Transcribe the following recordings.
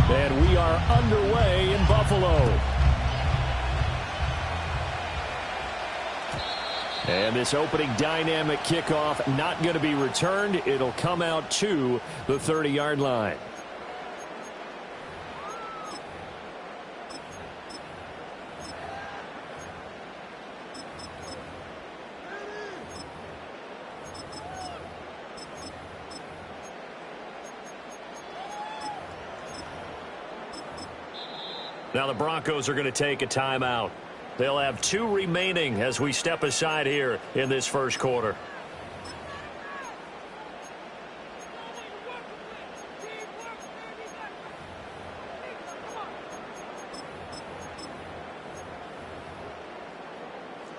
And we are underway in Buffalo. And this opening dynamic kickoff not going to be returned. It'll come out to the 30-yard line. Now the Broncos are going to take a timeout. They'll have 2 remaining as we step aside here in this first quarter.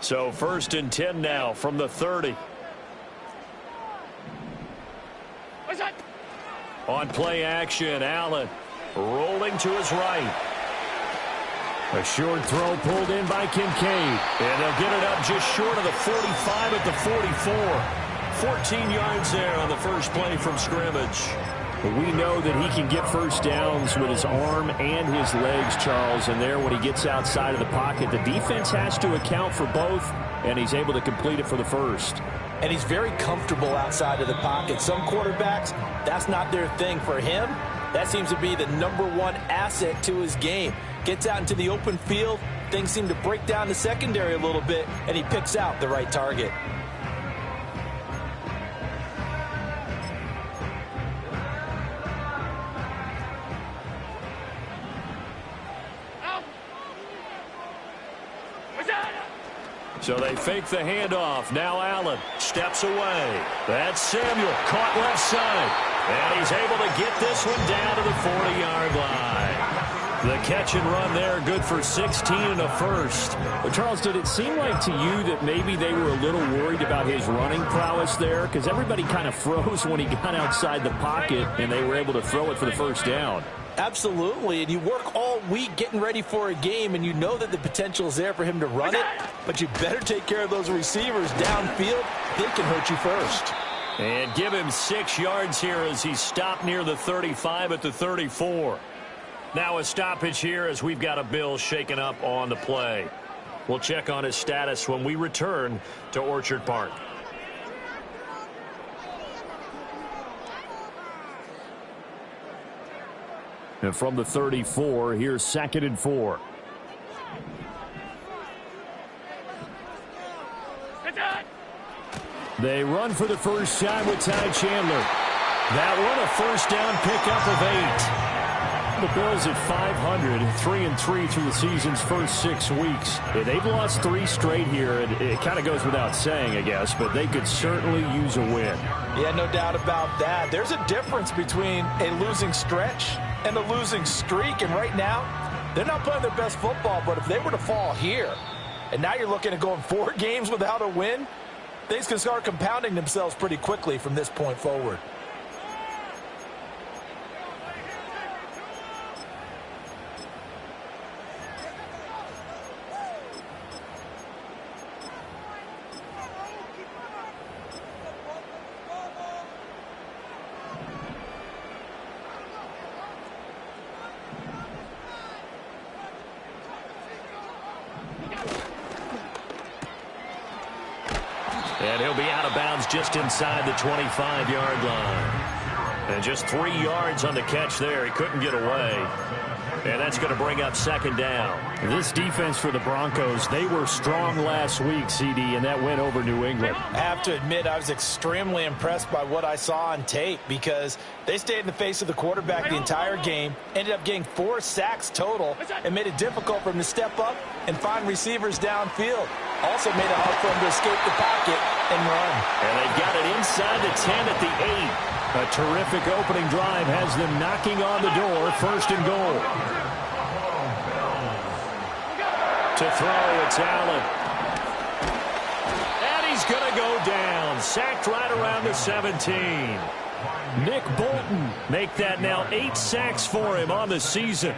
So 1st and 10 now from the 30. On play action, Allen rolling to his right. A short throw pulled in by Kincaid. And they'll get it up just short of the 45 at the 44. 14 yards there on the first play from scrimmage. We know that he can get first downs with his arm and his legs, Charles. And there when he gets outside of the pocket, the defense has to account for both, and he's able to complete it for the first. And he's very comfortable outside of the pocket. Some quarterbacks, that's not their thing. For him, that seems to be the #1 asset to his game. Gets out into the open field, things seem to break down the secondary a little bit, and he picks out the right target. So they fake the handoff. Now Allen steps away. That's Samuel caught left side. And he's able to get this one down to the 40-yard line. The catch and run there, good for 16 and a first. But Charles, did it seem like to you that maybe they were a little worried about his running prowess there? Because everybody kind of froze when he got outside the pocket, and they were able to throw it for the first down. Absolutely, and you work all week getting ready for a game, and you know that the potential is there for him to run it, but you better take care of those receivers downfield. They can hurt you first. And give him 6 yards here as he's stopped near the 35 at the 34. Now a stoppage here as we've got a Bill shaken up on the play. We'll check on his status when we return to Orchard Park. And from the 34, here's 2nd and 4. They run for the first time with Ty Chandler. That one a first down pickup of 8. The Bills at 500, 3-3 through the season's first 6 weeks. They've lost 3 straight here, and it kind of goes without saying, I guess, but they could certainly use a win. Yeah, no doubt about that. There's a difference between a losing stretch and a losing streak, and right now, they're not playing their best football, but if they were to fall here, and now you're looking at going 4 games without a win, things can start compounding themselves pretty quickly from this point forward. And he'll be out of bounds just inside the 25-yard line. And just 3 yards on the catch there. He couldn't get away. And that's going to bring up 2nd down. This defense for the Broncos, they were strong last week, CD, and that went over New England. I have to admit, I was extremely impressed by what I saw on tape because they stayed in the face of the quarterback the entire game, ended up getting 4 sacks total, and made it difficult for him to step up and find receivers downfield. Also made it hard for him to escape the pocket and run. And they've got it inside the 10 at the 8. A terrific opening drive has them knocking on the door, 1st and goal. To throw, it's Allen. And he's going to go down. Sacked right around the 17. Nick Bolton. Make that now 8 sacks for him on the season.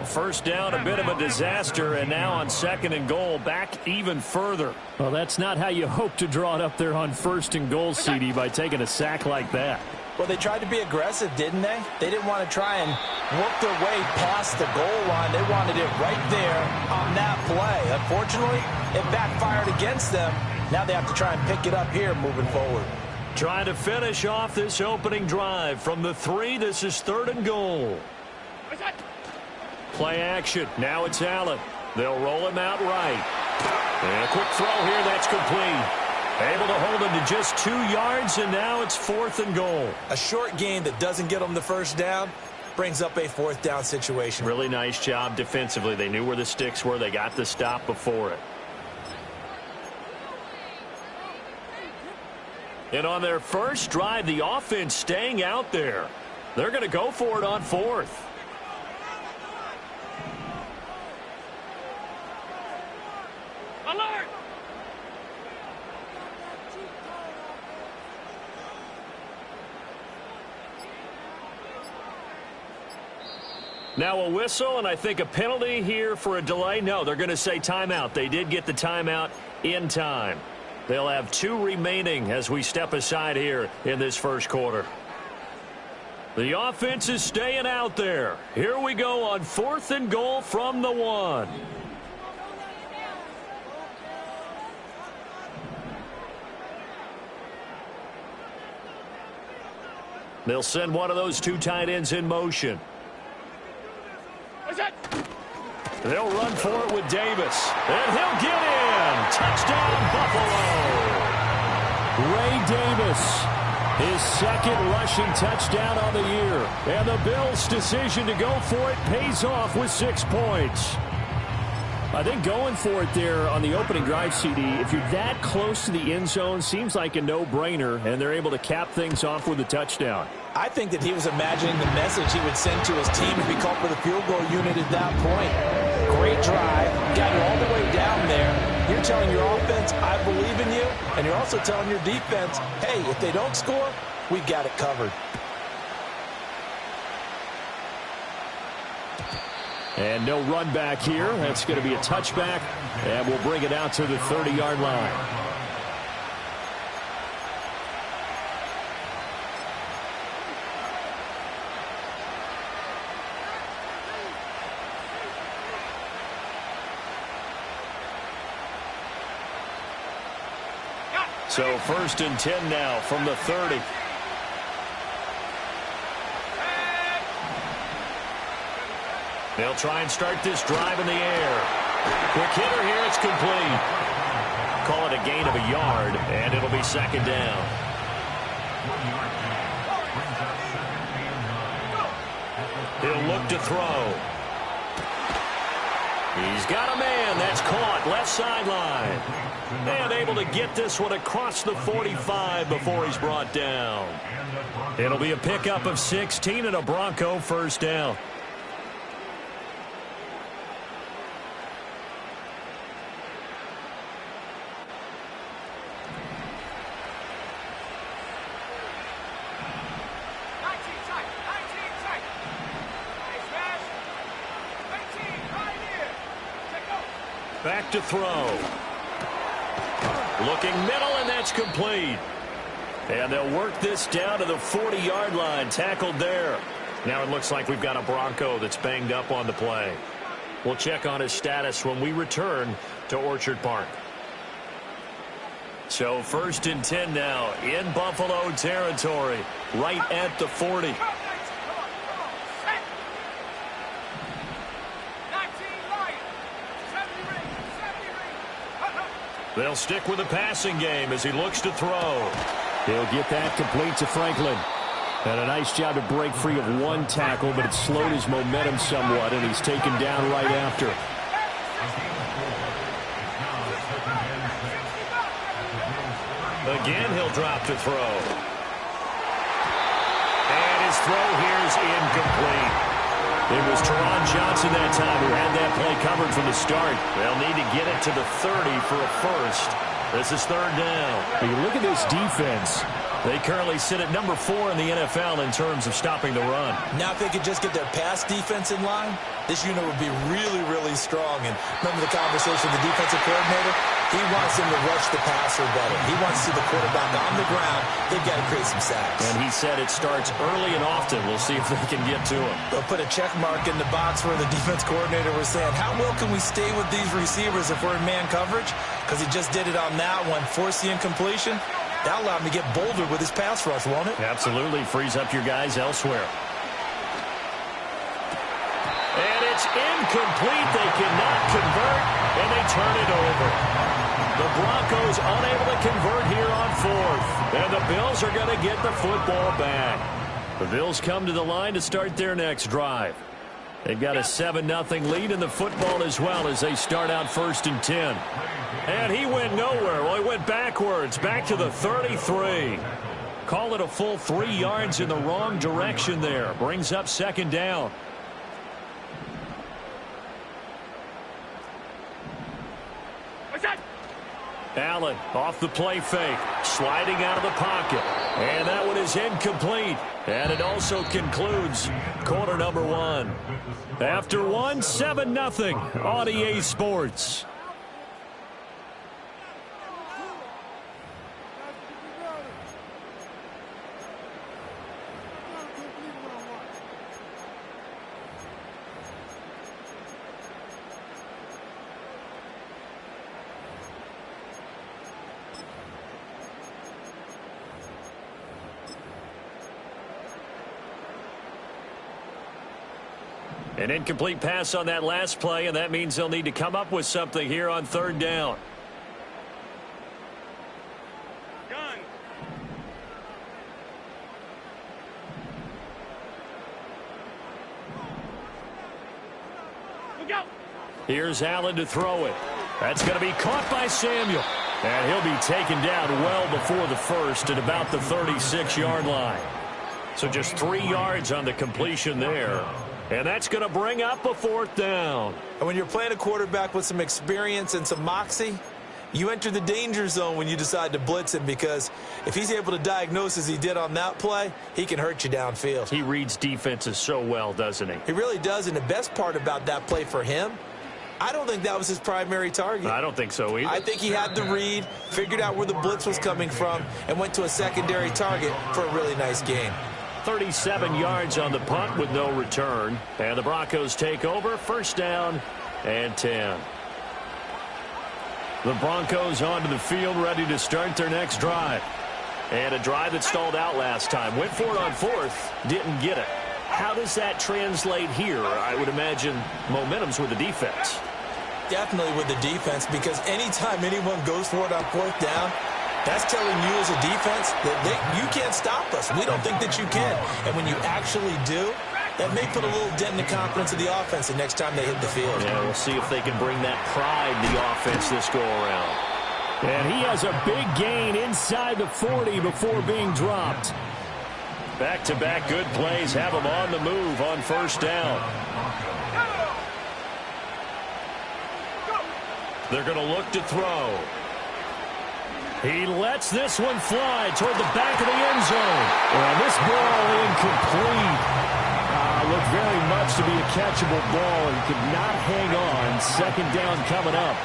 First down, a bit of a disaster, and now on 2nd and goal, back even further. Well, that's not how you hope to draw it up there on 1st and goal, CD, by taking a sack like that. Well, they tried to be aggressive, didn't they? They didn't want to try and worked their way past the goal line. They wanted it right there on that play. Unfortunately, it backfired against them. Now they have to try and pick it up here moving forward. Trying to finish off this opening drive from the 3. This is 3rd and goal. Play action. Now it's Allen. They'll roll him out right. And a quick throw here. That's complete. Able to hold him to just 2 yards, and now it's 4th and goal. A short gain that doesn't get them the first down brings up a 4th down situation. Really nice job defensively. They knew where the sticks were. They got the stop before it. And on their first drive, the offense staying out there. They're going to go for it on 4th. Alert! Now a whistle, and I think a penalty here for a delay. No, they're going to say timeout. They did get the timeout in time. They'll have 2 remaining as we step aside here in this first quarter. The offense is staying out there. Here we go on 4th and goal from the 1. They'll send one of those 2 tight ends in motion. They'll run for it with Davis. And he'll get in. Touchdown, Buffalo. Ray Davis, his 2nd rushing touchdown on the year. And the Bills' decision to go for it pays off with 6 points. I think going for it there on the opening drive, CD, if you're that close to the end zone, seems like a no-brainer, and they're able to cap things off with a touchdown. I think that he was imagining the message he would send to his team if he called for the field goal unit at that point. Great drive, got it all the way down there. You're telling your offense, I believe in you, and you're also telling your defense, hey, if they don't score, we've got it covered. And no run back here. That's going to be a touchback, and we'll bring it out to the 30-yard line. So 1st and 10 now from the 30. They'll try and start this drive in the air. Quick hitter here. It's complete. Call it a gain of a yard, and it'll be 2nd down. He'll look to throw. He's got a man. That's caught. Left sideline. And able to get this one across the 45 before he's brought down. It'll be a pickup of 16 and a Bronco 1st down. Back to throw. Looking middle, and that's complete. And they'll work this down to the 40-yard line. Tackled there. Now it looks like we've got a Bronco that's banged up on the play. We'll check on his status when we return to Orchard Park. So 1st and 10 now in Buffalo territory, right at the 40. They'll stick with the passing game as he looks to throw. He'll get that complete to Franklin. And a nice job to break free of 1 tackle, but it slowed his momentum somewhat, and he's taken down right after. Again, he'll drop to throw. And his throw here is incomplete. It was Teron Johnson that time who had that play covered from the start. They'll need to get it to the 30 for a 1st. This is 3rd down. When you look at this defense, they currently sit at number 4 in the NFL in terms of stopping the run. Now if they could just get their pass defense in line, this unit would be really, really strong. And remember the conversation with the defensive coordinator? He wants him to rush the passer better. He wants to see the quarterback on the ground. They've got to create some sacks. And he said it starts early and often. We'll see if they can get to him. They'll put a check mark in the box where the defense coordinator was saying, how well can we stay with these receivers if we're in man coverage? Because he just did it on that one, force the incompletion. That'll allow him to get bolder with his pass rush, won't it? Absolutely. Frees up your guys elsewhere. And it's incomplete. They cannot convert, and they turn it over. The Broncos unable to convert here on fourth. And the Bills are going to get the football back. The Bills come to the line to start their next drive. They've got a 7-0 lead in the football as well as they start out 1st and 10. And he went nowhere. Well, he went backwards, back to the 33. Call it a full 3 yards in the wrong direction there. Brings up 2nd down. Allen off the play fake, sliding out of the pocket. And that one is incomplete. And it also concludes quarter number 1. After 1, 7-0 on EA Sports. An incomplete pass on that last play, and that means they'll need to come up with something here on 3rd down. Gun. Look out. Here's Allen to throw it. That's going to be caught by Samuel. And he'll be taken down well before the first at about the 36-yard line. So just 3 yards on the completion there. And that's going to bring up a 4th down. And when you're playing a quarterback with some experience and some moxie, you enter the danger zone when you decide to blitz him, because if he's able to diagnose as he did on that play, he can hurt you downfield. He reads defenses so well, doesn't he? He really does, and the best part about that play for him, I don't think that was his primary target. I don't think so either. I think he had the read, figured out where the blitz was coming from, and went to a secondary target for a really nice gain. 37 yards on the punt with no return. And the Broncos take over, 1st down and 10. The Broncos onto the field, ready to start their next drive. And a drive that stalled out last time. Went for it on 4th, didn't get it. How does that translate here? I would imagine momentum's with the defense. Definitely with the defense, because anytime anyone goes for it on 4th down, that's telling you as a defense that you can't stop us. We don't think that you can. And when you actually do, that may put a little dent in the confidence of the offense the next time they hit the field. Yeah, we'll see if they can bring that pride to the offense this go-around. And he has a big gain inside the 40 before being dropped. Back-to-back good plays have him on the move on 1st down. They're going to look to throw. He lets this one fly toward the back of the end zone. And this ball incomplete. Looked very much to be a catchable ball and could not hang on. 2nd down coming up.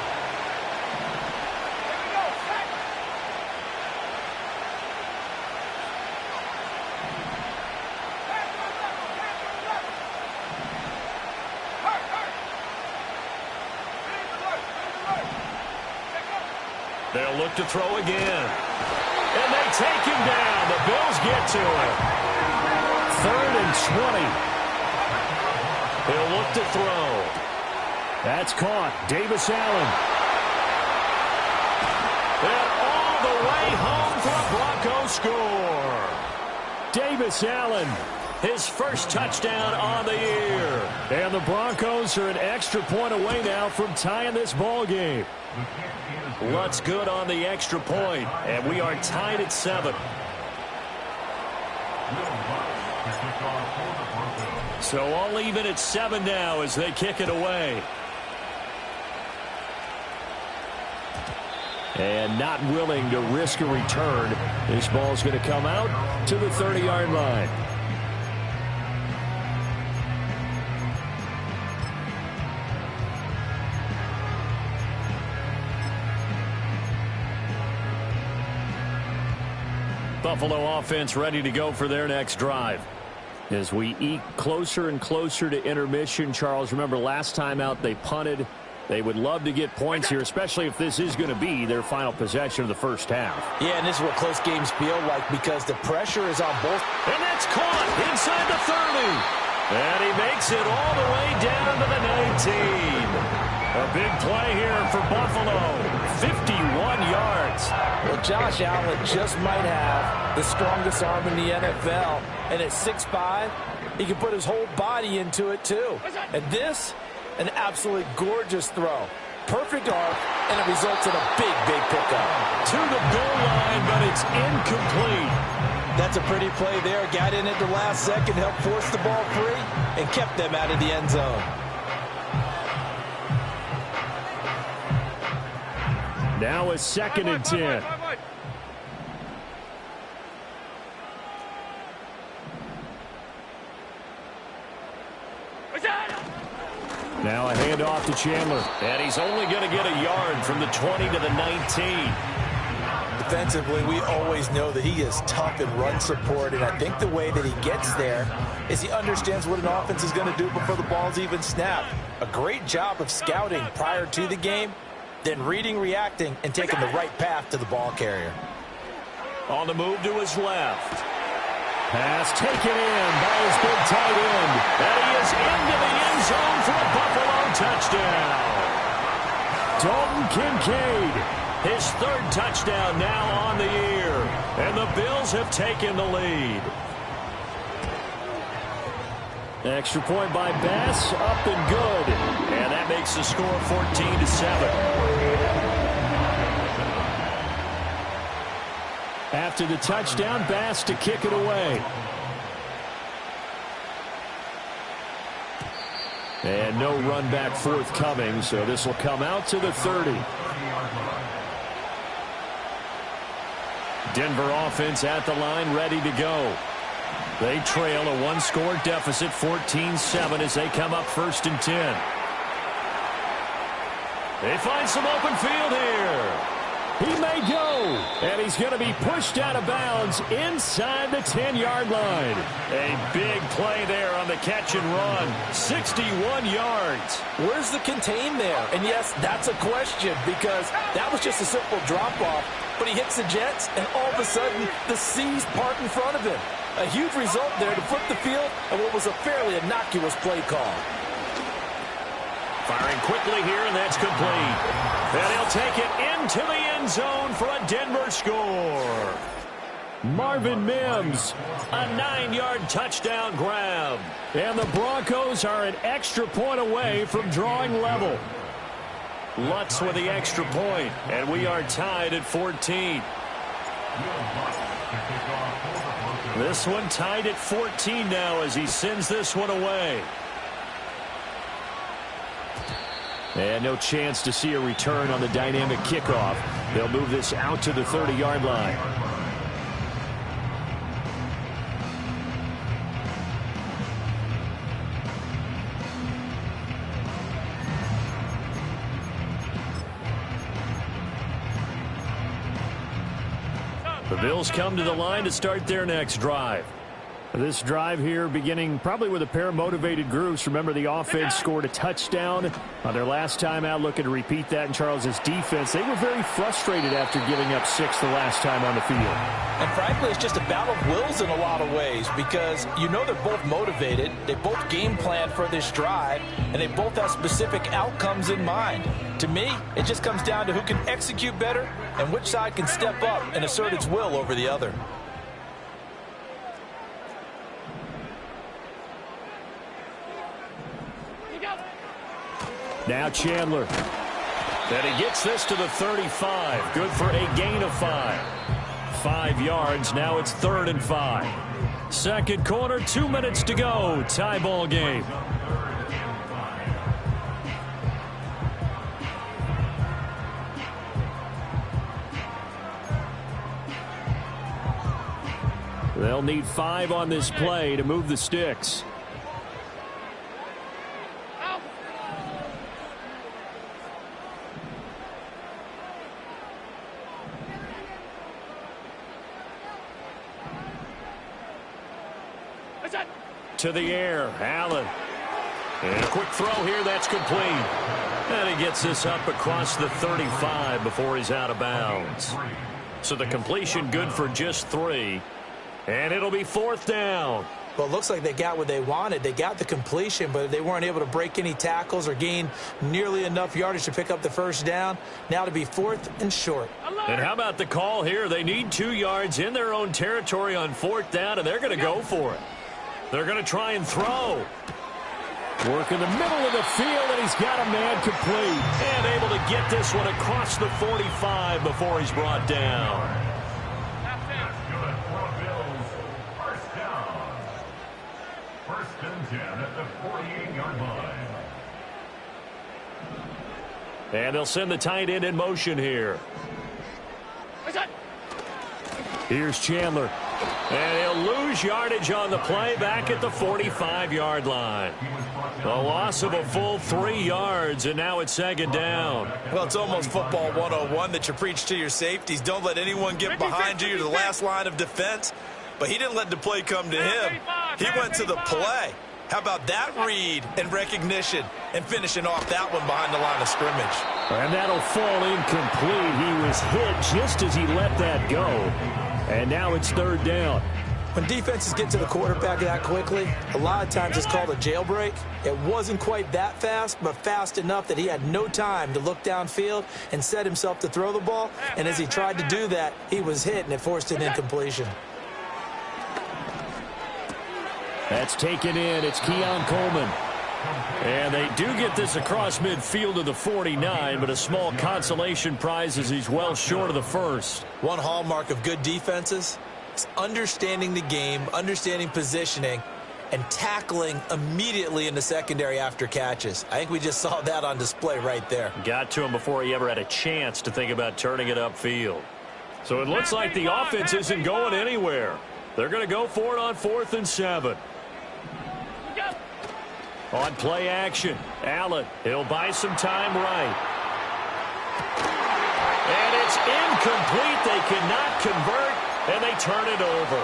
They'll look to throw again. And they take him down. The Bills get to him. 3rd and 20. He'll look to throw. That's caught. Davis Allen. And all the way home for a Broncos score. Davis Allen. His first touchdown on the year. And the Broncos are an extra point away now from tying this ball game. Lutz good on the extra point, and we are tied at 7. So all even at 7 now as they kick it away. And not willing to risk a return. This ball's going to come out to the 30-yard line. Buffalo offense ready to go for their next drive. As we eke closer and closer to intermission, Charles, remember last time out they punted. They would love to get points here, especially if this is going to be their final possession of the first half. Yeah, and this is what close games feel like because the pressure is on both. And that's caught inside the 30. And he makes it all the way down to the 19. A big play here for Buffalo. 51 yards. Well, Josh Allen just might have the strongest arm in the NFL. And at 6'5", he can put his whole body into it, too. And this, an absolutely gorgeous throw. Perfect arc, and it results in a big, big pickup. To the goal line, but it's incomplete. That's a pretty play there. Got in at the last second, helped force the ball free, and kept them out of the end zone. Now a 2nd and 10. Now a handoff to Chandler. And he's only going to get a yard from the 20 to the 19. Defensively, we always know that he is tough in run support, and I think the way that he gets there is he understands what an offense is going to do before the ball's even snapped. A great job of scouting prior to the game, then reading, reacting, and taking the right path to the ball carrier. On the move to his left. Pass taken in by his big tight end. And he is into the end zone for a Buffalo touchdown. Dalton Kincaid. His 3rd touchdown now on the year. And the Bills have taken the lead. Extra point by Bass, up and good. And that makes the score 14-7. After the touchdown, Bass to kick it away. And no run back forthcoming, so this will come out to the 30. Denver offense at the line, ready to go. They trail a 1-score deficit, 14-7, as they come up 1st and 10. They find some open field here. He may go, and he's going to be pushed out of bounds inside the 10-yard line. A big play there on the catch and run. 61 yards. Where's the contain there? And yes, that's a question because that was just a simple drop-off, but he hits the Jets, and all of a sudden, the seas part in front of him. A huge result there to flip the field and what was a fairly innocuous play call. Firing quickly here, and that's complete. And he'll take it into the end zone for a Denver score. Marvin Mims. A 9-yard touchdown grab. And the Broncos are an extra point away from drawing level. Lutz with the extra point, and we are tied at 14. This one tied at 14 now as he sends this one away. And no chance to see a return on the dynamic kickoff. They'll move this out to the 30-yard line. The Bills come to the line to start their next drive. This drive here beginning probably with a pair of motivated groups. Remember, the offense scored a touchdown on their last time out, looking to repeat that in Charles's defense. They were very frustrated after giving up 6 the last time on the field. And frankly, it's just a battle of wills in a lot of ways because you know they're both motivated, they both game plan for this drive, and they both have specific outcomes in mind. To me, it just comes down to who can execute better and which side can step up and assert its will over the other. Now Chandler. And he gets this to the 35. Good for a gain of 5. 5 yards. Now it's 3rd and 5. Second quarter, 2 minutes to go. Tie ball game. They'll need 5 on this play to move the sticks. to the air. Allen. And a quick throw here. That's complete. And he gets this up across the 35 before he's out of bounds. So the completion good for just 3. And it'll be 4th down. Well, it looks like they got what they wanted. They got the completion, but they weren't able to break any tackles or gain nearly enough yardage to pick up the first down. Now to be 4th and short. And how about the call here? They need 2 yards in their own territory on 4th down, and they're going to go for it. They're going to try and throw. Work in the middle of the field, and he's got a man complete. And able to get this one across the 45 before he's brought down. That's good for Bills. First down. 1st and 10 at the 48-yard line. And they'll send the tight end in motion here. Here's Chandler. And he'll lose yardage on the play back at the 45-yard line. A loss of a full 3 yards, and now it's 2nd down. Well, it's almost football 101 that you preach to your safeties. Don't let anyone get behind you. You're the last line of defense. But he didn't let the play come to him. He went to the play. How about that read and recognition and finishing off that one behind the line of scrimmage? And that'll fall incomplete. He was hit just as he let that go. And now it's 3rd down. When defenses get to the quarterback that quickly, a lot of times it's called a jailbreak. It wasn't quite that fast, but fast enough that he had no time to look downfield and set himself to throw the ball. And as he tried to do that, he was hit, and it forced an incompletion. That's taken in. It's Keon Coleman. And they do get this across midfield to the 49, but a small consolation prize as he's well short of the first. One hallmark of good defenses is understanding the game, understanding positioning, and tackling immediately in the secondary after catches. I think we just saw that on display right there. Got to him before he ever had a chance to think about turning it upfield. So it looks like the offense isn't going anywhere. They're going to go for it on 4th and 7. On play action, Allen, he'll buy some time right. And it's incomplete. They cannot convert, and they turn it over.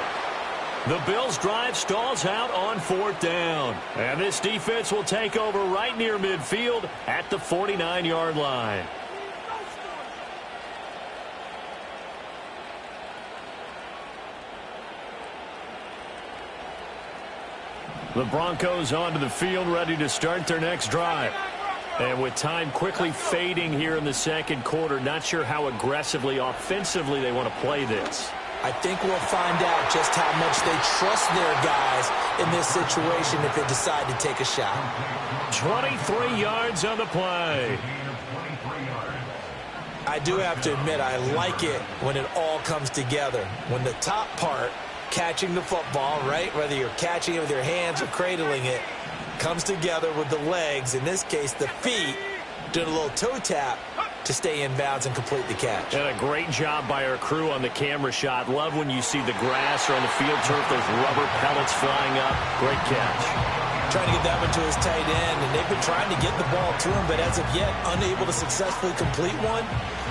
The Bills' drive stalls out on 4th down. And this defense will take over right near midfield at the 49-yard line. The Broncos onto the field, ready to start their next drive. And with time quickly fading here in the 2nd quarter, not sure how aggressively, offensively they want to play this. I think we'll find out just how much they trust their guys in this situation if they decide to take a shot. 23 yards on the play. I do have to admit, I like it when it all comes together. When the top part, catching the football, right, whether you're catching it with your hands or cradling it, comes together with the legs, in this case the feet, doing a little toe tap to stay in bounds and complete the catch. And a great job by our crew on the camera shot. Love when you see the grass or on the field turf, those rubber pellets flying up. Great catch. Trying to get that one to his tight end, and they've been trying to get the ball to him, but as of yet, unable to successfully complete one.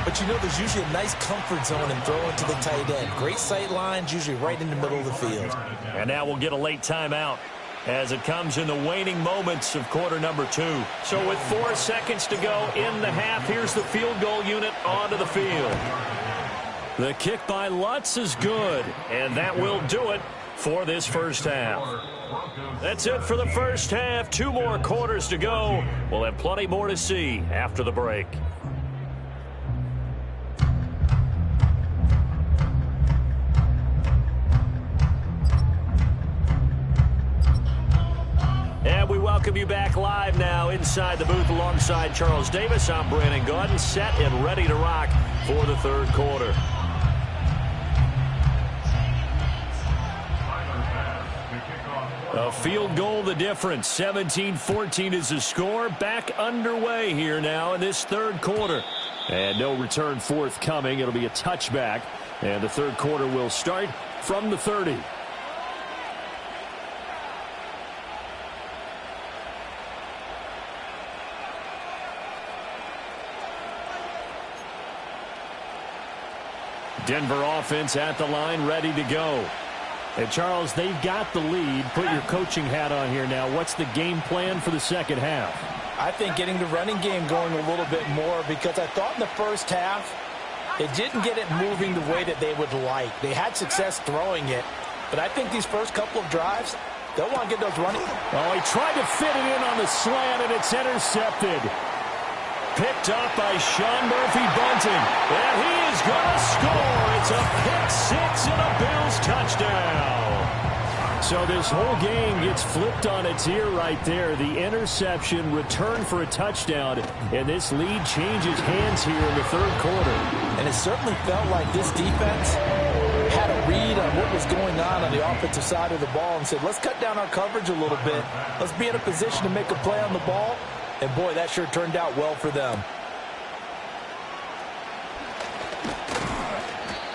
But you know, there's usually a nice comfort zone in throwing to the tight end. Great sight lines, usually right in the middle of the field. And now we'll get a late timeout as it comes in the waning moments of quarter number 2. So with 4 seconds to go in the half, here's the field goal unit onto the field. The kick by Lutz is good, and that will do it for this first half. That's it for the first half. 2 more quarters to go. We'll have plenty more to see after the break. And we welcome you back live now inside the booth alongside Charles Davis. I'm Brandon Gaudin, set and ready to rock for the 3rd quarter. A field goal the difference. 17-14 is the score. Back underway here now in this 3rd quarter. And no return forthcoming. It'll be a touchback. And the 3rd quarter will start from the 30. Denver offense at the line, ready to go. And, Charles, they've got the lead. Put your coaching hat on here now. What's the game plan for the second half? I think getting the running game going a little bit more, because I thought in the first half they didn't get it moving the way that they would like. They had success throwing it, but I think these first couple of drives, they'll want to get those running. Oh, he tried to fit it in on the slant, and it's intercepted. Picked up by Sean Murphy-Bunting, and he is going to score. It's a pick six and a Bills touchdown. So this whole game gets flipped on its ear right there. The interception, return for a touchdown, and this lead changes hands here in the third quarter. And it certainly felt like this defense had a read on what was going on the offensive side of the ball and said, let's cut down our coverage a little bit. Let's be in a position to make a play on the ball. And, boy, that sure turned out well for them.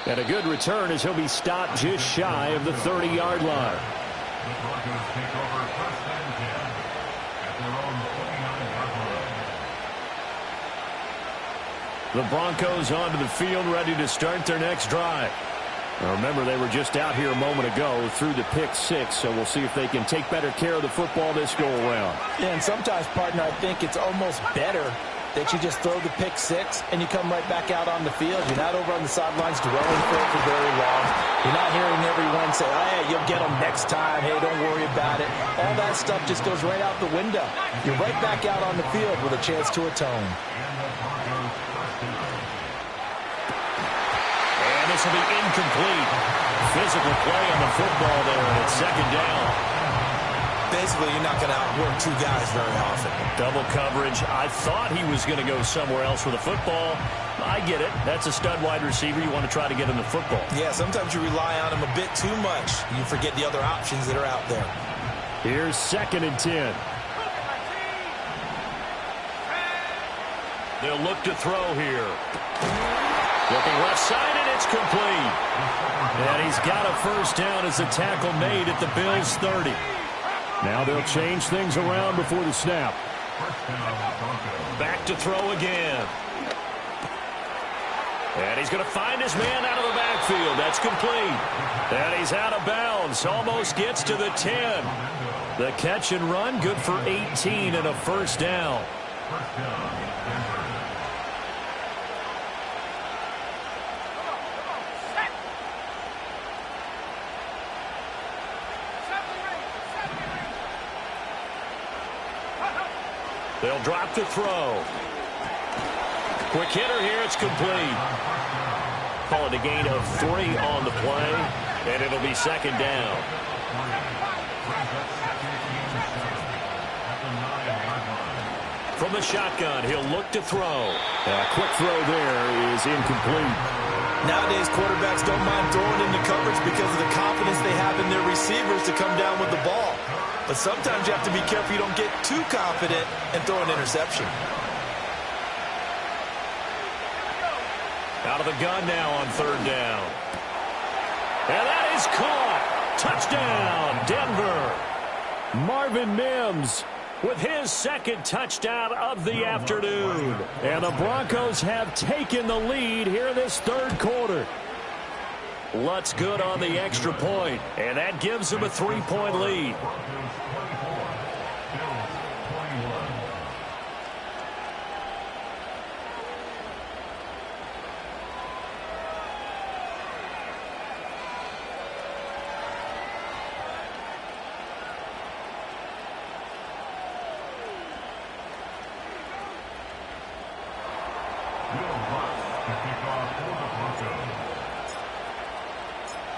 And a good return as he'll be stopped just shy of the 30-yard line. The Broncos take over 1st and 10 at their own 49-yard line. The Broncos onto the field, ready to start their next drive. Now remember, they were just out here a moment ago through the pick six, so we'll see if they can take better care of the football this go-around. Yeah, and sometimes, partner, I think it's almost better that you just throw the pick six and you come right back out on the field. You're not over on the sidelines dwelling for it for very long. You're not hearing everyone say, oh, hey, you'll get them next time. Hey, don't worry about it. All that stuff just goes right out the window. You're right back out on the field with a chance to atone. And this will be incomplete. Physical play on the football there, and it's second down. Basically, you're not going to outwork two guys very often. Double coverage. I thought he was going to go somewhere else for the football. I get it. That's a stud wide receiver. You want to try to get him the football. Yeah, sometimes you rely on him a bit too much. You forget the other options that are out there. Here's 2nd and 10. They'll look to throw here. Looking left side, and it's complete. And he's got a first down as the tackle made at the Bills' 30. Now they'll change things around before the snap. Back to throw again. And he's going to find his man out of the backfield. That's complete. And he's out of bounds. Almost gets to the 10. The catch and run, good for 18 and a first down. They'll drop the throw. Quick hitter here. It's complete. Call it a gain of 3 on the play, and it'll be second down. From the shotgun, he'll look to throw. A quick throw there is incomplete. Nowadays, quarterbacks don't mind throwing into coverage because of the confidence they have in their receivers to come down with the ball. But sometimes you have to be careful you don't get too confident and throw an interception. Out of the gun now on 3rd down. And that is caught. Touchdown, Denver. Marvin Mims with his 2nd touchdown of the afternoon. And the Broncos have taken the lead here in this 3rd quarter. Lutz good on the extra point, and that gives them a 3-point lead.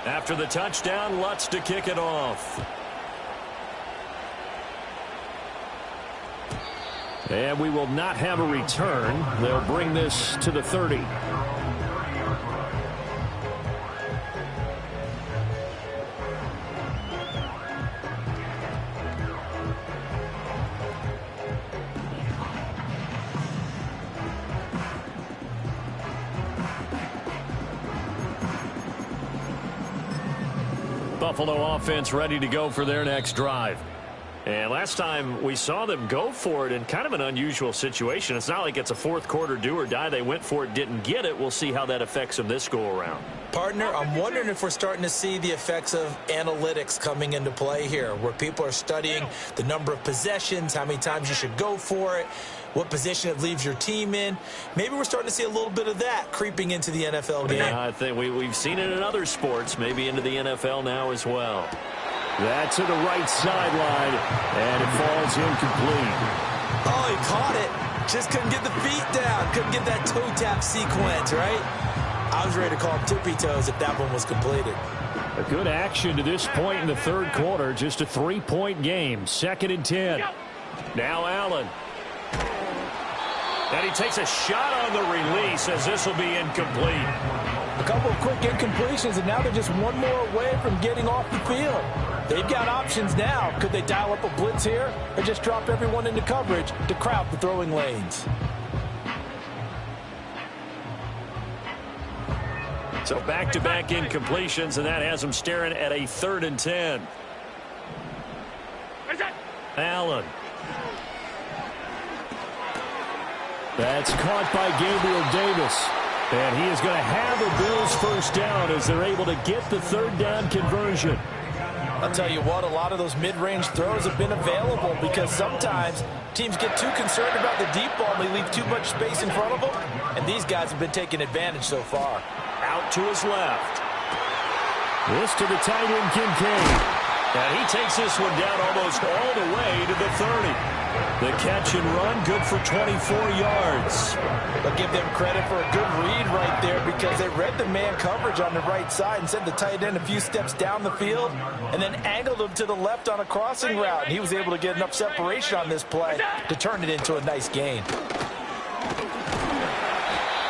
After the touchdown, Lutz to kick it off. And we will not have a return. They'll bring this to the 30. Buffalo offense ready to go for their next drive. And last time we saw them go for it in kind of an unusual situation. It's not like it's a fourth quarter do or die. They went for it, didn't get it. We'll see how that affects them this go around. Partner, I'm wondering if we're starting to see the effects of analytics coming into play here, where people are studying the number of possessions, how many times you should go for it, what position it leaves your team in. Maybe we're starting to see a little bit of that creeping into the NFL game. Yeah, I think we've seen it in other sports, maybe into the NFL now as well. That's to the right sideline, and it falls incomplete. Oh, he caught it. Just couldn't get the feet down. Couldn't get that toe tap sequence, right? I was ready to call him tippy toes if that one was completed. A good action to this point in the third quarter. Just a 3-point game. 2nd and 10. Now Allen. And he takes a shot on the release as this will be incomplete. A couple of quick incompletions, and now they're just one more away from getting off the field. They've got options now. Could they dial up a blitz here or just drop everyone into coverage to crowd the throwing lanes? So back-to-back incompletions, and that has them staring at a 3rd and 10. Allen. That's caught by Gabriel Davis. And he is going to have the Bills first down as they're able to get the 3rd down conversion. I'll tell you what, a lot of those mid-range throws have been available because sometimes teams get too concerned about the deep ball and they leave too much space in front of them. And these guys have been taking advantage so far. Out to his left. This to the tight end, Kincaid. And he takes this one down almost all the way to the 30. The catch and run, good for 24 yards. I'll give them credit for a good read right there because they read the man coverage on the right side and sent the tight end a few steps down the field and then angled him to the left on a crossing route. And he was able to get enough separation on this play to turn it into a nice gain.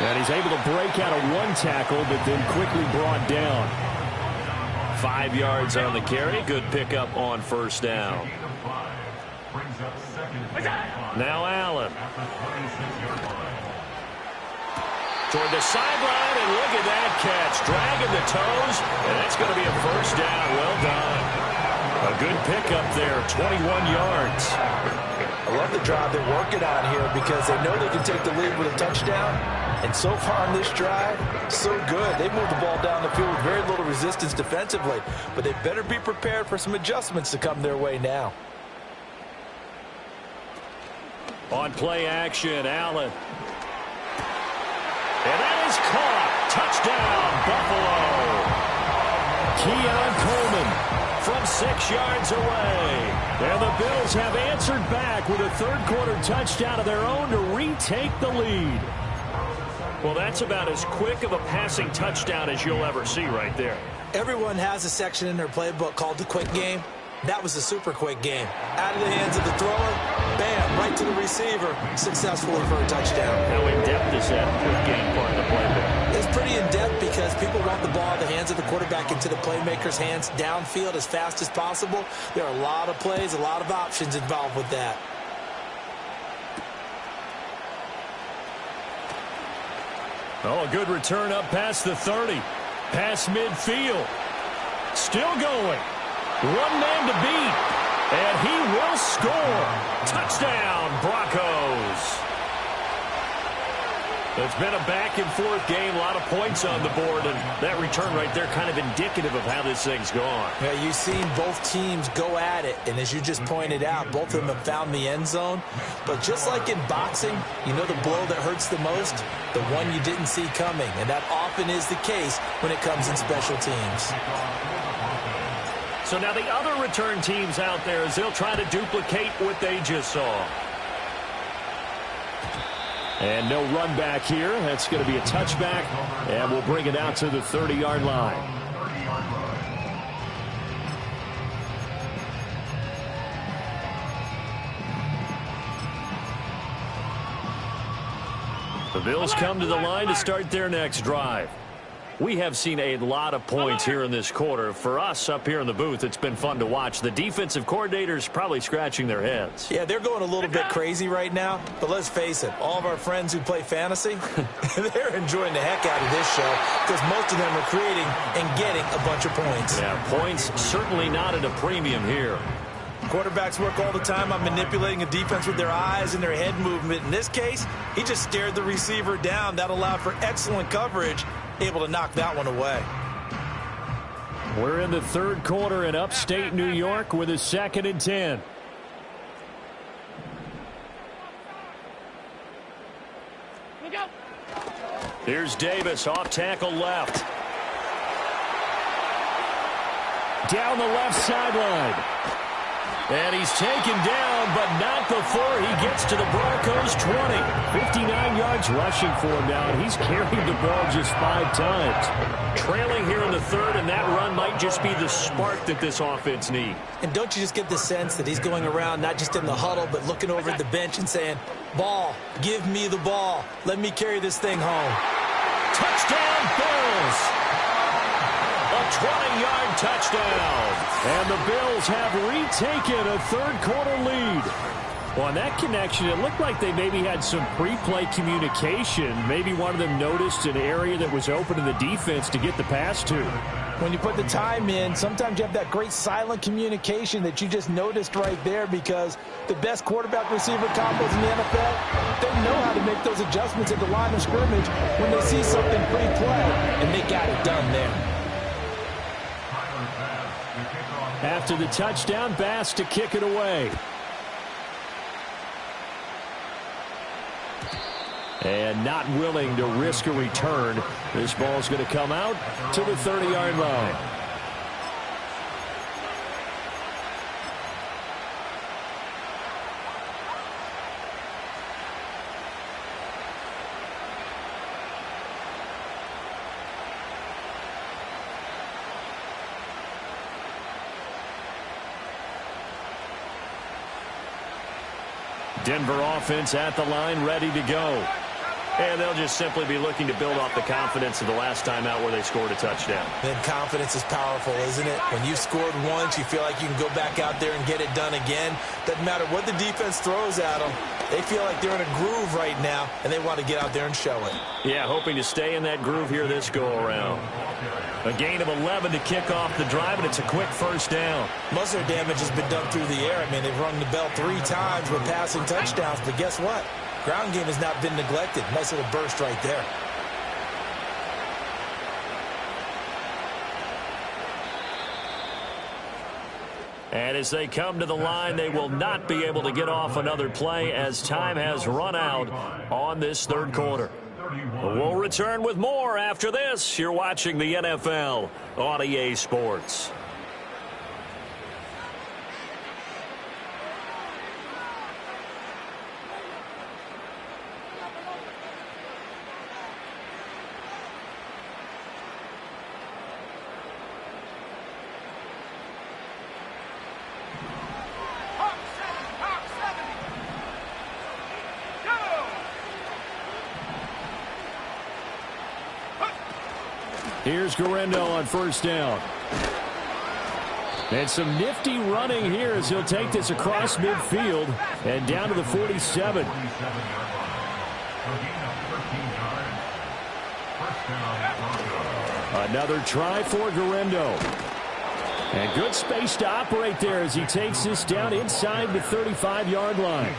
And he's able to break out of one tackle, but then quickly brought down. 5 yards on the carry. Good pickup on first down. Now Allen. Toward the sideline, and look at that catch. Dragging the toes, and that's going to be a first down. Well done. A good pickup there, 21 yards. I love the drive they're working on here because they know they can take the lead with a touchdown. And so far on this drive, so good. They moved the ball down the field with very little resistance defensively. But they better be prepared for some adjustments to come their way now. On play action, Allen. And that is caught. Touchdown, Buffalo. Keon Coleman from 6 yards away. And the Bills have answered back with a third-quarter touchdown of their own to retake the lead. Well, that's about as quick of a passing touchdown as you'll ever see right there. Everyone has a section in their playbook called the quick game. That was a super quick game. Out of the hands of the thrower, bam, right to the receiver, successfully for a touchdown. How in-depth is that quick game part of the playbook? It's pretty in-depth because people want the ball in the hands of the quarterback into the playmaker's hands downfield as fast as possible. There are a lot of plays, a lot of options involved with that. Oh, a good return up past the 30. Past midfield. Still going. One man to beat. And he will score. Touchdown, Broncos. It's been a back-and-forth game, a lot of points on the board, and that return right there kind of indicative of how this thing's gone. Yeah, you've seen both teams go at it, and as you just pointed out, both of them have found the end zone. But just like in boxing, you know the blow that hurts the most? The one you didn't see coming, and that often is the case when it comes in special teams. So now the other return teams out there as they'll try to duplicate what they just saw. And no run back here. That's going to be a touchback, and we'll bring it out to the 30-yard line. The Bills come to the line to start their next drive. We have seen a lot of points here in this quarter. For us up here in the booth, it's been fun to watch. The defensive coordinators probably scratching their heads. Yeah, they're going a little bit crazy right now. But let's face it, all of our friends who play fantasy, they're enjoying the heck out of this show because most of them are creating and getting a bunch of points. Yeah, points certainly not at a premium here. Quarterbacks work all the time on manipulating a defense with their eyes and their head movement. In this case, he just stared the receiver down. That allowed for excellent coverage, able to knock that one away. We're in the third quarter in upstate New York with a 2nd and 10. Here's Davis, off tackle left. Down the left sideline. And he's taken down, but not before he gets to the Broncos' 20. 59 yards rushing for him now, and he's carried the ball just 5 times. Trailing here in the third, and that run might just be the spark that this offense needs. And don't you just get the sense that he's going around, not just in the huddle, but looking over at the bench and saying, ball, give me the ball. Let me carry this thing home. Touchdown, Bills! A 20-yard touchdown. And the Bills have retaken a third-quarter lead. Well, on that connection, it looked like they maybe had some pre-play communication. Maybe one of them noticed an area that was open in the defense to get the pass to. When you put the time in, sometimes you have that great silent communication that you just noticed right there, because the best quarterback-receiver combos in the NFL, they know how to make those adjustments at the line of scrimmage when they see something pre-play, and they got it done there. After the touchdown, Bass to kick it away. And not willing to risk a return. This ball's going to come out to the 30-yard line. Denver offense at the line, ready to go. And they'll just simply be looking to build off the confidence of the last time out where they scored a touchdown. Then confidence is powerful, isn't it? When you've scored once, you feel like you can go back out there and get it done again. Doesn't matter what the defense throws at them. They feel like they're in a groove right now, and they want to get out there and show it. Yeah, hoping to stay in that groove here this go-around. A gain of 11 to kick off the drive, and it's a quick first down. Most of their damage has been done through the air. I mean, they've rung the bell 3 times with passing touchdowns, but guess what? Ground game has not been neglected. Nice little burst right there. And as they come to the line, they will not be able to get off another play as time has run out on this third quarter. We'll return with more after this. You're watching the NFL on EA Sports. Here's Guerrero on first down. And some nifty running here as he'll take this across midfield and down to the 47. Another try for Guerrero. And good space to operate there as he takes this down inside the 35-yard line.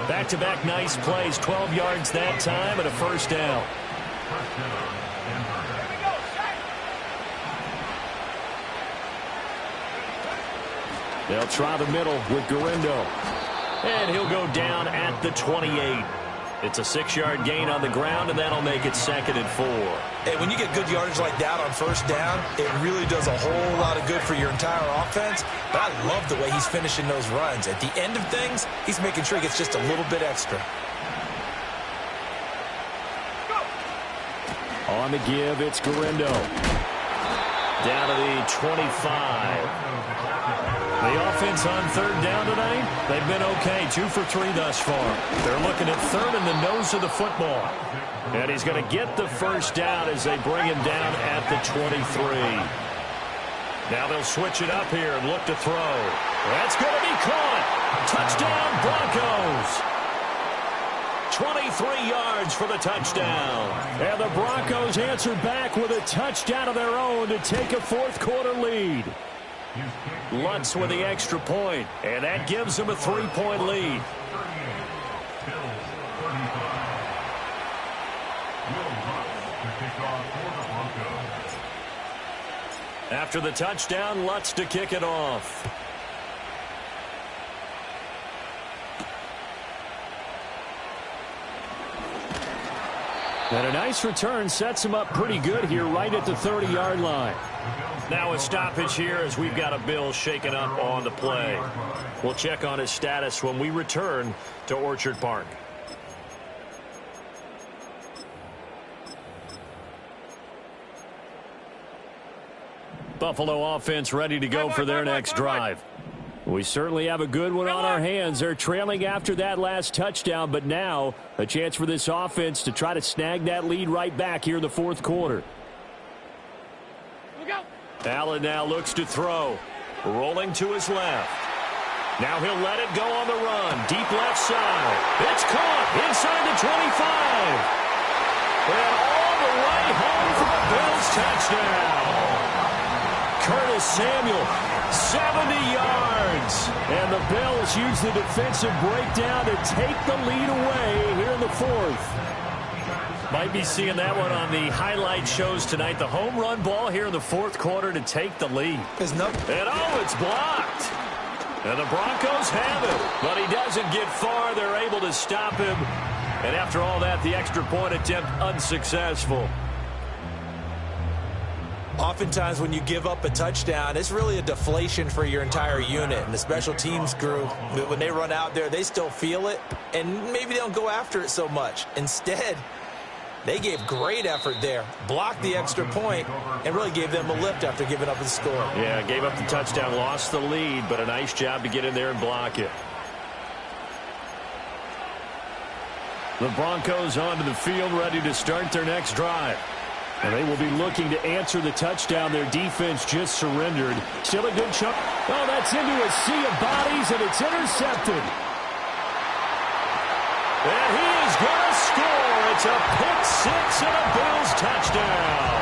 Back-to-back nice plays, 12 yards that time and a first down. They'll try the middle with Guerrero. And he'll go down at the 28. It's a 6-yard gain on the ground, and that'll make it 2nd and 4. Hey, when you get good yardage like that on first down, it really does a whole lot of good for your entire offense. But I love the way he's finishing those runs. At the end of things, he's making sure he gets just a little bit extra. On the give, it's Guerrero. Down to the 25. The offense on third down tonight, they've been okay. 2 for 3 thus far. They're looking at third in the nose of the football. And he's going to get the first down as they bring him down at the 23. Now they'll switch it up here and look to throw. That's going to be caught. Touchdown, Broncos. 23 yards for the touchdown. And the Broncos answer back with a touchdown of their own to take a fourth quarter lead. Lutz with the extra point, and that gives them a 3-point lead. After the touchdown, Lutz to kick it off. And a nice return sets him up pretty good here right at the 30-yard line. Now a stoppage here as we've got a Bill shaken up on the play. We'll check on his status when we return to Orchard Park. Buffalo offense ready to go for their next drive. We certainly have a good one on our hands. They're trailing after that last touchdown, but now a chance for this offense to try to snag that lead right back here in the fourth quarter. Allen now looks to throw. Rolling to his left. Now he'll let it go on the run. Deep left side. It's caught inside the 25. And all the way home for a Bills touchdown. Curtis Samuel, 70 yards. And the Bills use the defensive breakdown to take the lead away here in the fourth. Might be seeing that one on the highlight shows tonight. The home run ball here in the fourth quarter to take the lead. And it's blocked. And the Broncos have it. But he doesn't get far. They're able to stop him. And after all that, the extra point attempt unsuccessful. Oftentimes when you give up a touchdown, it's really a deflation for your entire unit. And the special teams group, when they run out there, they still feel it. And maybe they don't go after it so much. Instead, they gave great effort there, blocked the extra point, and really gave them a lift after giving up the score. Yeah, gave up the touchdown, lost the lead, but a nice job to get in there and block it. The Broncos onto the field, ready to start their next drive. And they will be looking to answer the touchdown. Their defense just surrendered. Still a good chunk. Oh, that's into a sea of bodies, and it's intercepted. And he is going to score. It's a pick six and a Bills touchdown.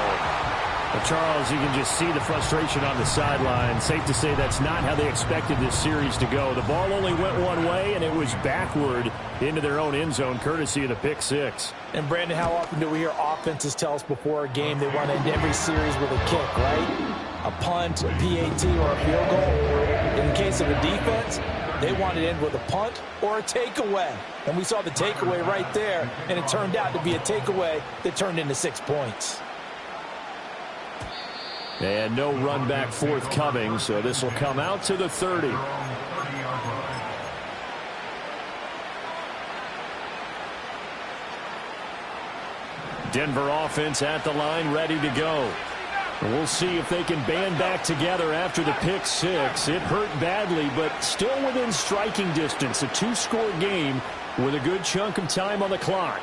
Well, Charles, you can just see the frustration on the sideline. Safe to say that's not how they expected this series to go. The ball only went one way, and it was backward into their own end zone, courtesy of the pick six. And, Brandon, how often do we hear offenses tell us before a game they want to end every series with a kick, right? A punt, a PAT, or a field goal. In case of a defense, they want to end with a punt or a takeaway. And we saw the takeaway right there, and it turned out to be a takeaway that turned into 6 points. And no run back forthcoming, so this will come out to the 30. Denver offense at the line, ready to go. We'll see if they can band back together after the pick six. It hurt badly, but still within striking distance. A two-score game with a good chunk of time on the clock.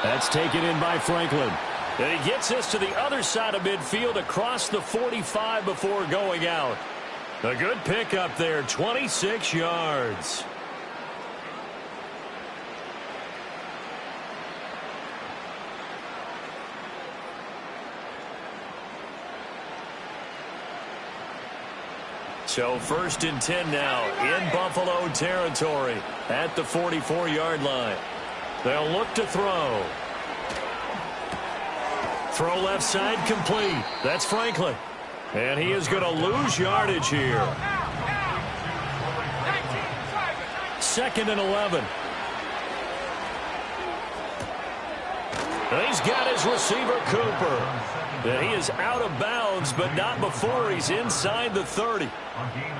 That's taken in by Franklin. And he gets us to the other side of midfield across the 45 before going out. A good pickup there, 26 yards. So 1st and 10 now in Buffalo territory at the 44-yard line. They'll look to throw. Throw left side complete. That's Franklin. And he is going to lose yardage here. 2nd and 11. And he's got his receiver, Cooper. And he is out of bounds, but not before he's inside the 30.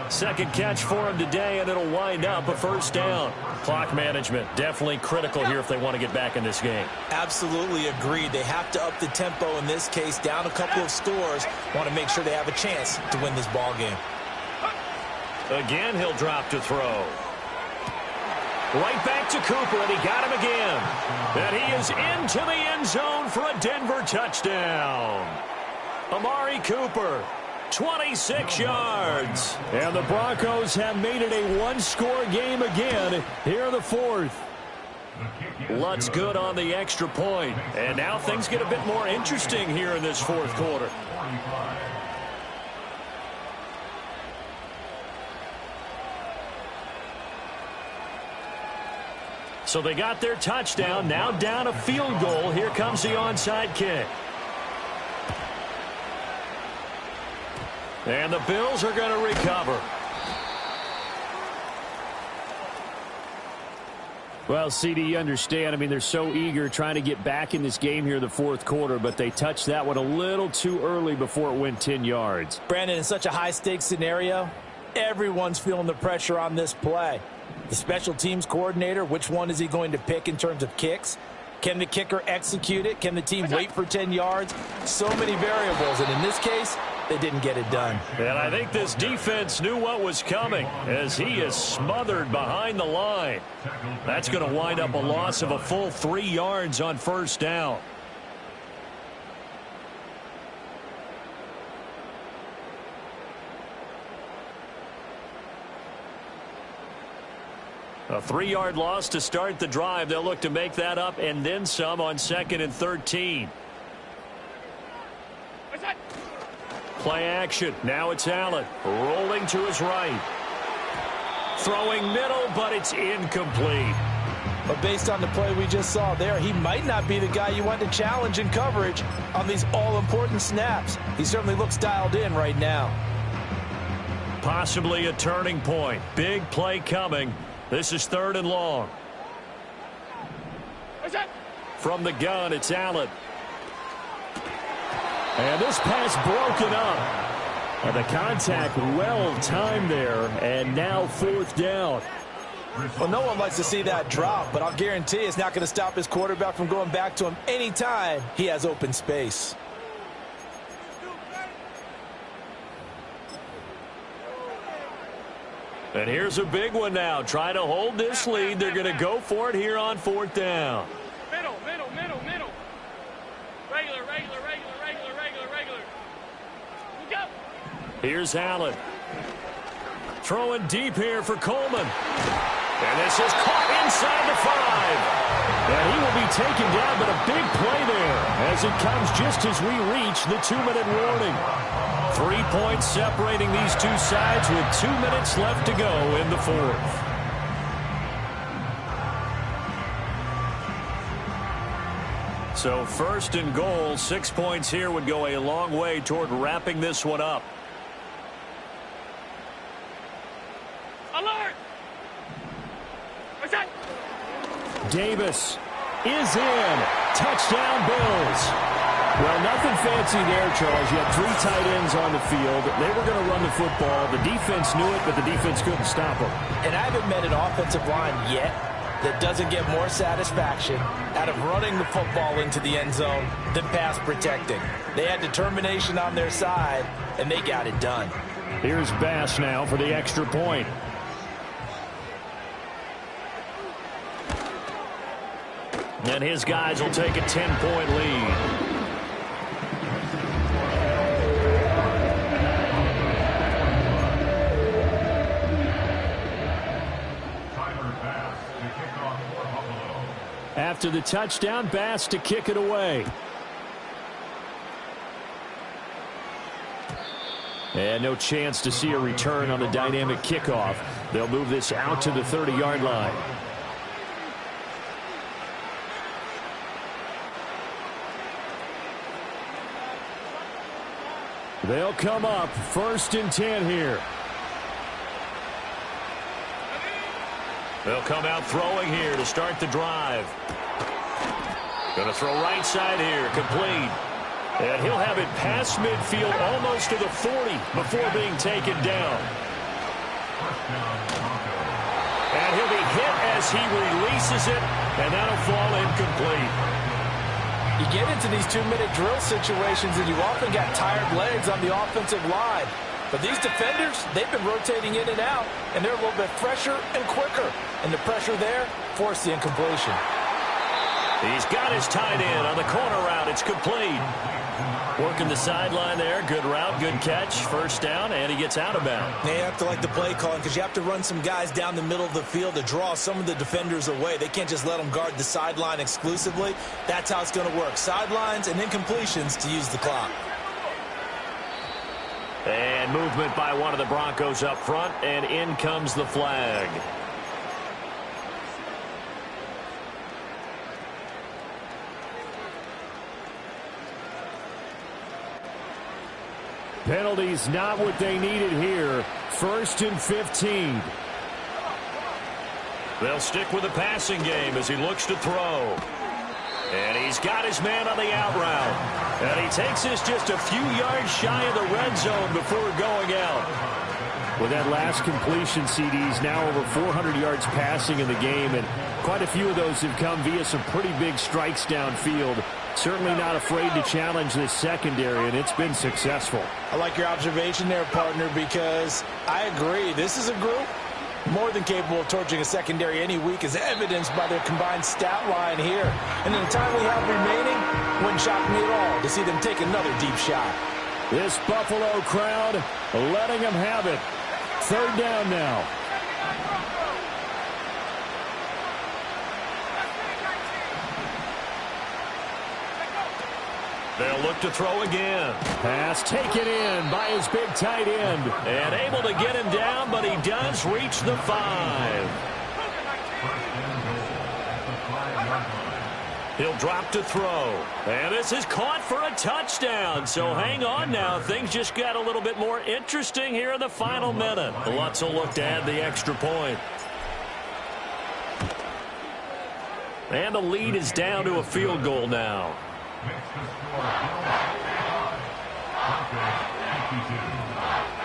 Second catch for him today, and it'll wind up a first down. Clock management definitely critical here if they want to get back in this game. Absolutely agreed. They have to up the tempo in this case, down a couple of scores. Want to make sure they have a chance to win this ball game. Again, he'll drop to throw. Right back to Cooper, and he got him again. And he is into the end zone for a Denver touchdown. Amari Cooper, 26 yards. And the Broncos have made it a one-score game again here in the fourth. Lutz good on the extra point. And now things get a bit more interesting here in this fourth quarter. So they got their touchdown. Now down a field goal. Here comes the onside kick. And the Bills are going to recover. Well, CD, you understand. I mean, they're so eager trying to get back in this game here in the fourth quarter, but they touched that one a little too early before it went 10 yards. Brandon, in such a high-stakes scenario, everyone's feeling the pressure on this play. The special teams coordinator, which one is he going to pick in terms of kicks? Can the kicker execute it? Can the team wait for 10 yards? So many variables, and in this case, they didn't get it done. And I think this defense knew what was coming as he is smothered behind the line. That's going to wind up a loss of a full 3 yards on first down. A 3-yard loss to start the drive. They'll look to make that up and then some on 2nd and 13. Play action. Now it's Allen. Rolling to his right. Throwing middle, but it's incomplete. But based on the play we just saw there, he might not be the guy you want to challenge in coverage on these all-important snaps. He certainly looks dialed in right now. Possibly a turning point. Big play coming. This is 3rd and long. From the gun, it's Allen. And this pass broken up. And the contact well timed there, and now 4th down. Well, no one likes to see that drop, but I'll guarantee it's not going to stop his quarterback from going back to him anytime he has open space. And here's a big one now. Trying to hold this lead. They're going to go for it here on 4th down. Middle. Regular. Look up. Here's Allen. Throwing deep here for Coleman. And this is caught inside the 5. And he will be taken down, but a big play there as it comes just as we reach the 2-minute warning. 3 points separating these two sides with 2 minutes left to go in the 4th. So 1st and goal, 6 points here would go a long way toward wrapping this one up. Alert! What's that? Davis is in. Touchdown, Bills. Well, nothing fancy there, Charles. You had 3 tight ends on the field. They were going to run the football. The defense knew it, but the defense couldn't stop them. And I haven't met an offensive line yet that doesn't get more satisfaction out of running the football into the end zone than pass protecting. They had determination on their side, and they got it done. Here's Bass now for the extra point. And his guys will take a 10-point lead. After the touchdown, Bass to kick it away. And no chance to see a return on the dynamic kickoff. They'll move this out to the 30-yard line. They'll come up 1st and 10 here. They'll come out throwing here to start the drive. Going to throw right side here, complete. And he'll have it past midfield almost to the 40 before being taken down. And he'll be hit as he releases it, and that'll fall incomplete. You get into these 2-minute drill situations, and you often got tired legs on the offensive line. But these defenders, they've been rotating in and out, and they're a little bit fresher and quicker. And the pressure there forced the incompletion. He's got his tight end on the corner route. It's complete. Working the sideline there. Good route, good catch. First down, and he gets out of bounds. They have to like the play calling because you have to run some guys down the middle of the field to draw some of the defenders away. They can't just let them guard the sideline exclusively. That's how it's going to work. Sidelines and incompletions to use the clock. And movement by one of the Broncos up front, and in comes the flag. Penalties not what they needed here. 1st and 15. They'll stick with the passing game as he looks to throw. And he's got his man on the out route. And he takes this just a few yards shy of the red zone before going out. With that last completion, CD's now over 400 yards passing in the game, and quite a few of those have come via some pretty big strikes downfield. Certainly not afraid to challenge this secondary, and it's been successful. I like your observation there, partner, because I agree. This is a group more than capable of torching a secondary any week, as evidenced by their combined stat line here. And in the time we have remaining, wouldn't shock me at all to see them take another deep shot. This Buffalo crowd letting them have it. 3rd down now. They'll look to throw again. Pass taken in by his big tight end. And able to get him down, but he does reach the 5. He'll drop to throw. And this is caught for a touchdown. So hang on now. Things just got a little bit more interesting here in the final minute. The Lutz will look to add the extra point. And the lead is down to a field goal now.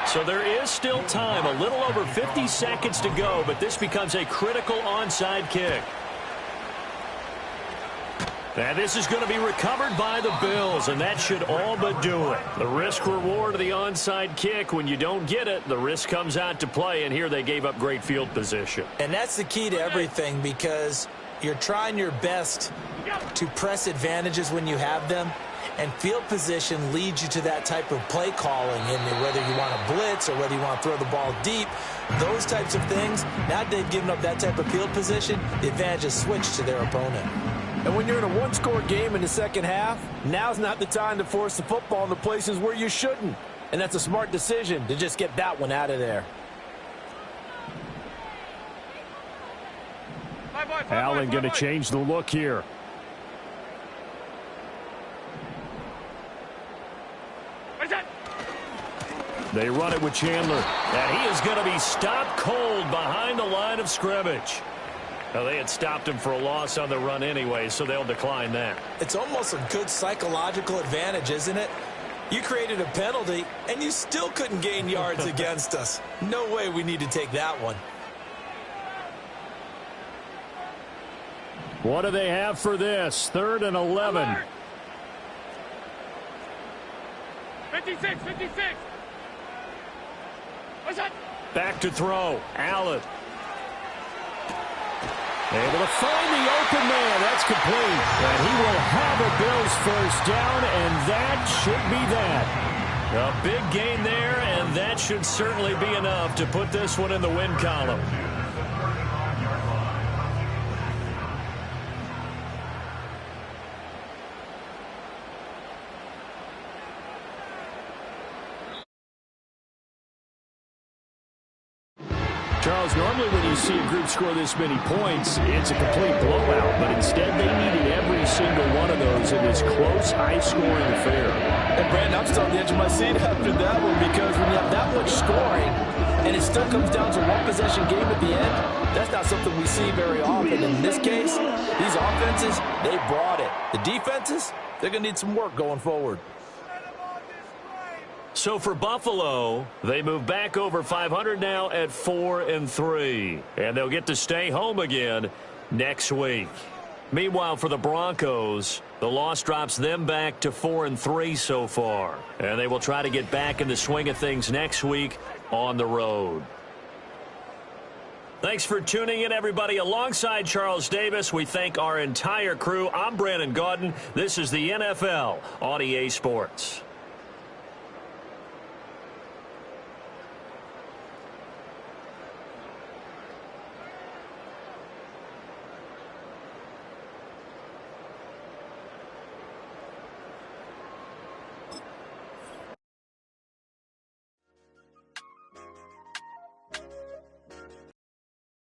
So there is still time. A little over 50 seconds to go, but this becomes a critical onside kick. And this is going to be recovered by the Bills, and that should all but do it. The risk-reward of the onside kick, when you don't get it, the risk comes out to play, and here they gave up great field position. And that's the key to everything, because you're trying your best to press advantages when you have them, and field position leads you to that type of play calling, and whether you want to blitz or whether you want to throw the ball deep, those types of things. Now that they've given up that type of field position, the advantage is switched to their opponent. And when you're in a one-score game in the second half, now's not the time to force the football in the places where you shouldn't. And that's a smart decision to just get that one out of there. Allen going to change the look here. They run it with Chandler. And he is going to be stopped cold behind the line of scrimmage. Well, they had stopped him for a loss on the run anyway, so they'll decline that. It's almost a good psychological advantage, isn't it? You created a penalty, and you still couldn't gain yards against us. No way we need to take that one. What do they have for this? 3rd and 11. 56. What's that? Back to throw. Allen. Able to find the open man. That's complete. And he will have a Bills 1st down, and that should be that. A big gain there, and that should certainly be enough to put this one in the win column. Charles, normally when you see a group score this many points, it's a complete blowout, but instead they needed every single one of those in this close, high-scoring affair. And Brandon, I'm still on the edge of my seat after that one, because when you have that much scoring and it still comes down to one possession game at the end, that's not something we see very often. In this case, these offenses, they brought it. The defenses, they're going to need some work going forward. So for Buffalo, they move back over 500 now at 4-3. And they'll get to stay home again next week. Meanwhile, for the Broncos, the loss drops them back to 4-3 so far. And they will try to get back in the swing of things next week on the road. Thanks for tuning in, everybody. Alongside Charles Davis, we thank our entire crew. I'm Brandon Gaudin. This is the NFL on EA Sports.